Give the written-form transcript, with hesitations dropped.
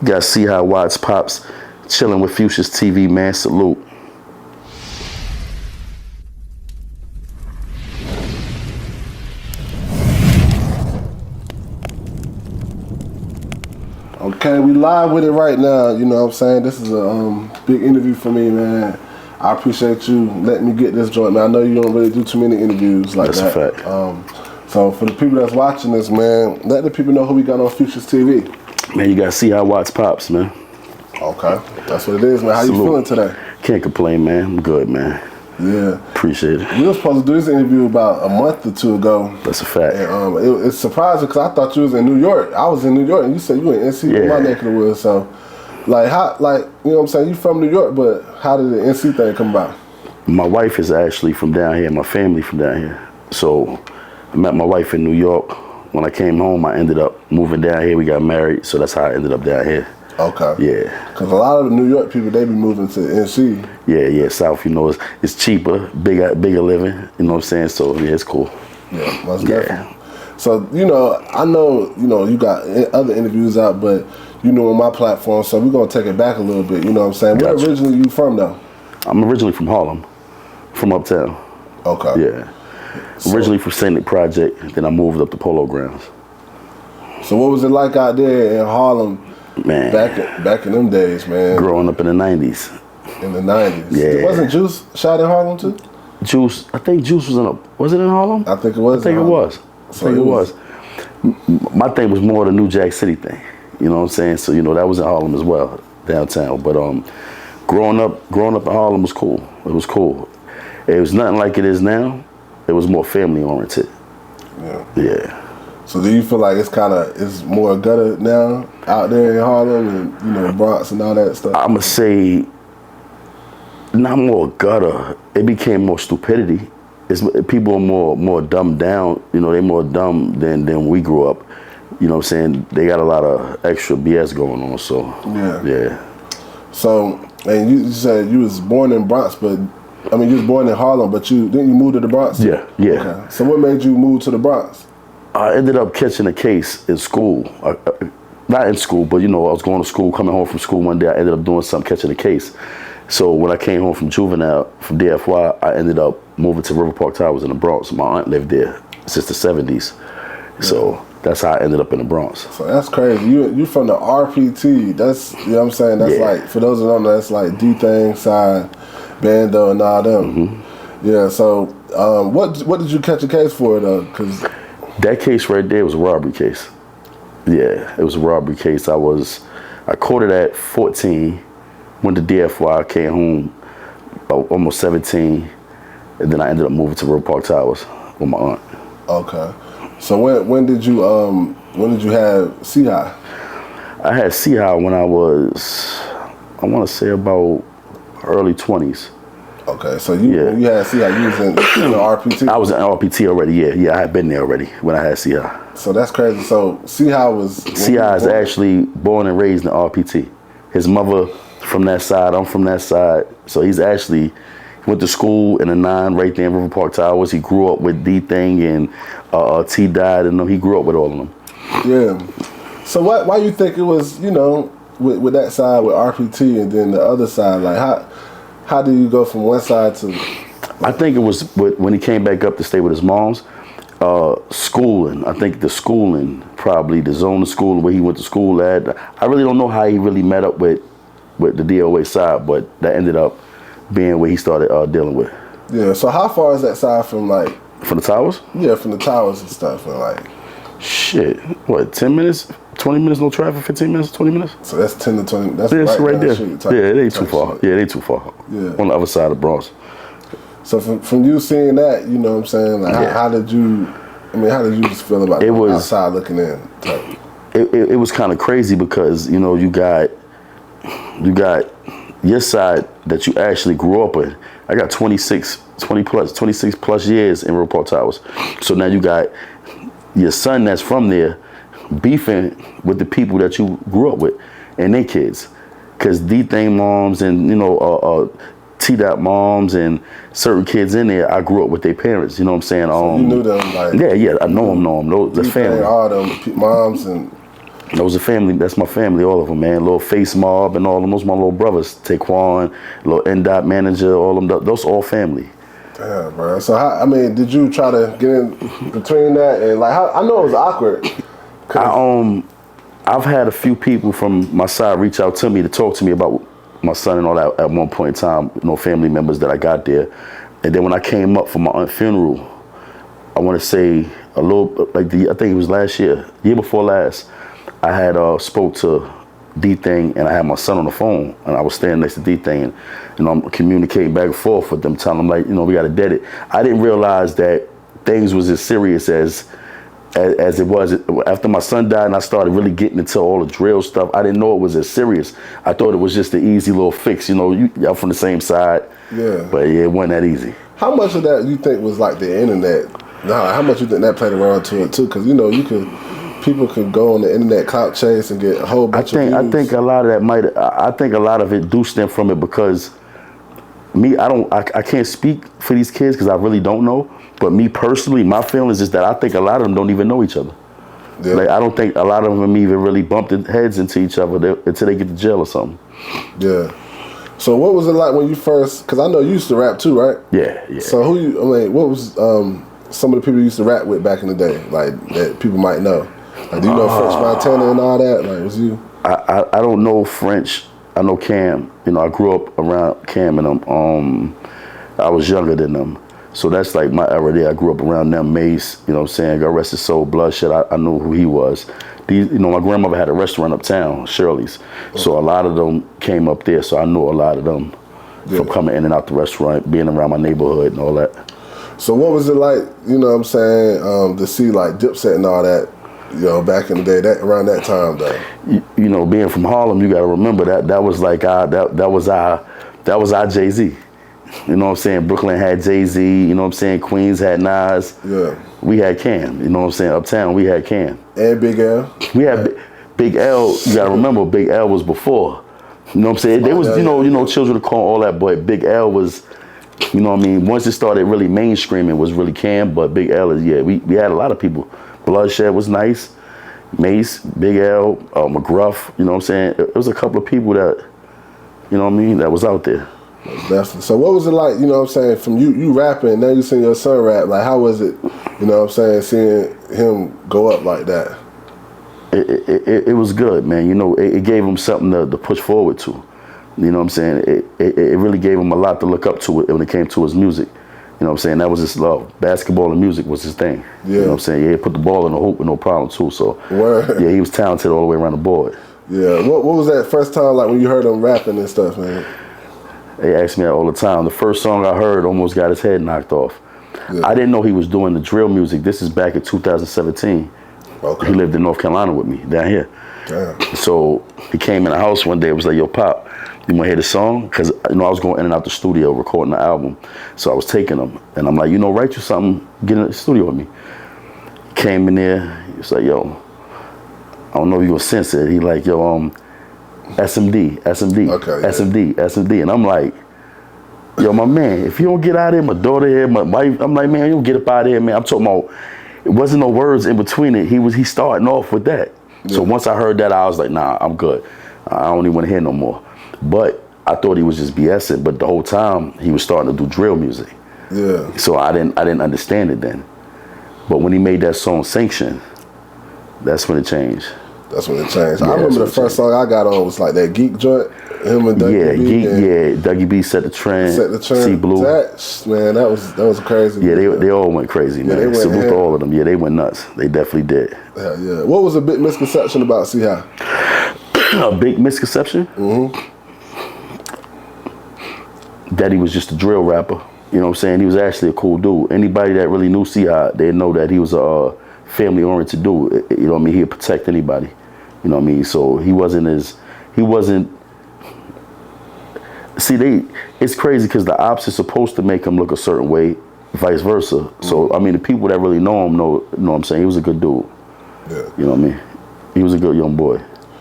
You got CHii, Wvttz, Pops, chilling with Wvttz TV, man. Salute. Okay, we live with it right now. You know what I'm saying? This is a big interview for me, man. I appreciate you letting me get this joint, man. I know you don't really do too many interviews like that. That's a fact. So for the people that's watching this, man, let the people know who we got on Wvttz TV. Man, you got CHii, Wvttz, Pops, man. Okay, that's what it is, man. How you feeling today? Can't complain, man. I'm good, man. Yeah. Appreciate it. We were supposed to do this interview about a month or two ago. That's a fact. And it's surprising because I thought you was in New York. I was in New York and you said you in NC, in my neck of the woods. So, like, how, like, you know what I'm saying? You from New York, but how did the NC thing come about? My wife is actually from down here. My family from down here. So, I met my wife in New York. When I came home, I ended up moving down here. We got married, so that's how I ended up down here. Okay. Yeah. Because a lot of the New York people, they be moving to NC. Yeah, South, you know, it's cheaper, bigger living, you know what I'm saying? So, yeah, it's cool. Yeah, that's definitely. So, you know, I know, you know, you got other interviews out, but, you know, on my platform, so we're going to take it back a little bit, you know what I'm saying? Where originally you from, though? I'm originally from Harlem, from uptown. Okay. Yeah. So, originally from St. Project, then I moved up to Polo Grounds. So what was it like out there in Harlem? Man, back in them days, man. Growing up in the 90s. In the 90s. Yeah. Wasn't Juice shot in Harlem too? Juice, I think Juice was it in Harlem? I think it was. I think it was. My thing was more the New Jack City thing. You know what I'm saying? So, you know, that was in Harlem as well, downtown. But growing up in Harlem was cool. It was cool. It was nothing like it is now. It was more family oriented. Yeah. Yeah. So do you feel like it's more gutter now out there in Harlem and, you know, Bronx and all that stuff? I'ma say not more gutter. It became more stupidity. People are more dumbed down. You know, they more dumb than we grew up. You know what I'm saying? They got a lot of extra BS going on. So yeah. So, and you said you was born in Bronx, but I mean you was born in Harlem, but didn't you move to the Bronx? Yeah. Okay. So what made you move to the Bronx? I ended up catching a case in school. Not in school, but, you know, I was going to school, coming home from school one day. I ended up doing something, catching a case. So when I came home from juvenile, from DFY, I ended up moving to River Park Towers in the Bronx. My aunt lived there since the 70s. Yeah. So that's how I ended up in the Bronx. So that's crazy. You from the RPT. That's, you know what I'm saying? That's like, for those who don't know, that's like D-Thing, Side, Bando, and all them. Mm-hmm. Yeah, so what did you catch a case for, though? Because that case right there was a robbery case. Yeah, it was a robbery case. I caught it at 14, went to DFY, came home almost 17, and then I ended up moving to River Park Towers with my aunt. Okay. So when did you have CHii? I had CHii when I was, I want to say about early 20s. Okay, so you had CHii, you was in RPT? I was in RPT already, yeah, I had been there already when I had CHii. So that's crazy. So CHii is actually born and raised in RPT. His mother from that side, I'm from that side. So he went to school in the 9 right there in River Park Towers. He grew up with D-Thing and T died, and he grew up with all of them. Yeah. So why you think it was, you know, with that side with RPT and then the other side, like how did you go from one side to? I think it was when he came back up to stay with his moms. Schooling. I think the schooling, probably the zone of school where he went to school at. I really don't know how he really met up with the DOA side, but that ended up being where he started dealing with. Yeah. So how far is that side from like? From the towers? Yeah, from the towers and stuff, and like. Shit. What? 10 minutes? 20 minutes? No traffic? 15 minutes? 20 minutes? So that's 10 to 20. That's right there. Yeah, it ain't too far. Yeah, it ain't too far. Yeah. On the other side of Bronx. So from you seeing that, you know what I'm saying? Like, how did you just feel about it? Outside looking in? It was kind of crazy because, you know, you got your side that you actually grew up with. I got 26 plus years in River Park Towers. So now you got your son that's from there beefing with the people that you grew up with and their kids. Because D-Thing moms and, you know, T-Dot moms and certain kids in there, I grew up with their parents, you know what I'm saying? So you knew them, like... Yeah, I know them. That's family. All them moms and... That was a family. That's my family, all of them, man. Little Face Mob and all of them. Those my little brothers. Taquan, little N-Dot manager, all of them. Those all family. Damn, bro. So, I mean, did you try to get in between that? And, like, I know it was awkward. I've had a few people from my side reach out to me to talk to me about my son and all that at one point in time, you know, family members that I got there. And then when I came up for my aunt's funeral, I want to say a little, like I think it was last year before last, I had spoke to D-Thing and I had my son on the phone and I was standing next to D-Thing and, you know, I'm communicating back and forth with them, telling them, like, you know, we got to dead it. I didn't realize that things was as serious as it was. After my son died and I started really getting into all the drill stuff, I didn't know it was as serious. I thought it was just an easy little fix, you know, y'all from the same side. Yeah. But yeah, it wasn't that easy. How much of that you think was like the internet? Nah, how much you think that played around to it too? Because, you know, people could go on the internet, clout chase, and get a whole bunch of views. I think a lot of that I think a lot of it do stem from it because I can't speak for these kids because I really don't know. But me personally, my feelings is that I think a lot of them don't even know each other. Yeah. Like, I don't think a lot of them even really bumped their heads into each other until they get to jail or something. Yeah. So what was it like when you first, because I know you used to rap too, right? Yeah. So what was some of the people you used to rap with back in the day, like, that people might know? Like, do you know French Montana and all that? Like, was you? I don't know French. I know Cam. You know, I grew up around Cam and them. I was younger than them. So that's like my era there. I grew up around them. Mace, you know what I'm saying? God rest his soul, Bloodshed. I knew who he was. You know, my grandmother had a restaurant uptown, Shirley's. So a lot of them came up there. So I knew a lot of them from coming in and out the restaurant, being around my neighborhood and all that. So what was it like, you know what I'm saying, to see like Dipset and all that, you know, back in the day, around that time though? You know, being from Harlem, you got to remember that was like that was our Jay-Z. You know what I'm saying? Brooklyn had Jay-Z, you know what I'm saying? Queens had Nas. Yeah. We had Cam, you know what I'm saying? Uptown, we had Cam. And Big L. We had Big L, you gotta remember, Big L was before. You know what I'm saying? They was, you know, Children of Corn, all that, but Big L was, you know what I mean? Once it started really mainstreaming, was really Cam, but Big L is, yeah, we had a lot of people. Bloodshed was nice. Mace, Big L, McGruff, you know what I'm saying? It was a couple of people that, you know what I mean, that was out there. Definitely. So what was it like, you know what I'm saying, from you rapping, now you seeing your son rap, like how was it, you know what I'm saying, seeing him go up like that? It was good, man. You know, it gave him something to push forward to. You know what I'm saying? It really gave him a lot to look up to when it came to his music. You know what I'm saying? That was his love. Basketball and music was his thing. Yeah. You know what I'm saying? Yeah, he put the ball in the hoop with no problem too. So yeah, he was talented all the way around the board. Yeah. What was that first time like when you heard him rapping and stuff, man? They ask me that all the time. The first song I heard almost got his head knocked off. Yeah. I didn't know he was doing the drill music. This is back in 2017. Okay. He lived in North Carolina with me, down here. Damn. So he came in the house one day and was like, yo, Pop, you want to hear the song? Because, you know, I was going in and out the studio recording the album. So I was taking him. And I'm like, you know, write you something, get in the studio with me. He came in there. He was like, yo, I don't know if you gonna sense it. He like, yo, SMD, okay, SMD, yeah. SMD. And I'm like, yo, my man, if you don't get out of here, my daughter here, my wife, I'm like, man, you don't get up out of here, man. I'm talking about, it wasn't no words in between it. He starting off with that. Yeah. So once I heard that, I was like, nah, I'm good. I don't even want to hear no more. But I thought he was just BSing, but the whole time he was starting to do drill music. Yeah. So I didn't understand it then. But when he made that song Sanction, that's when it changed. That's when it changed. Yeah, I remember the first song I got on was like that Geek joint. Him and Dougie B. Dougie B set the trend. C Blue. Man, that was crazy. Yeah, they all went crazy, man. Yeah, salute to all of them. Yeah, they went nuts. They definitely did. Yeah. What was a big misconception about CHii? A big misconception? Mm-hmm. That he was just a drill rapper. You know what I'm saying? He was actually a cool dude. Anybody that really knew CHii, they know that he was a family-oriented dude. You know what I mean? He'd protect anybody. You know what I mean? So he wasn't. See, it's crazy because the ops is supposed to make him look a certain way, vice versa. Mm-hmm. So, I mean, the people that really know him know what I'm saying? He was a good dude. Yeah. You know what I mean? He was a good young boy.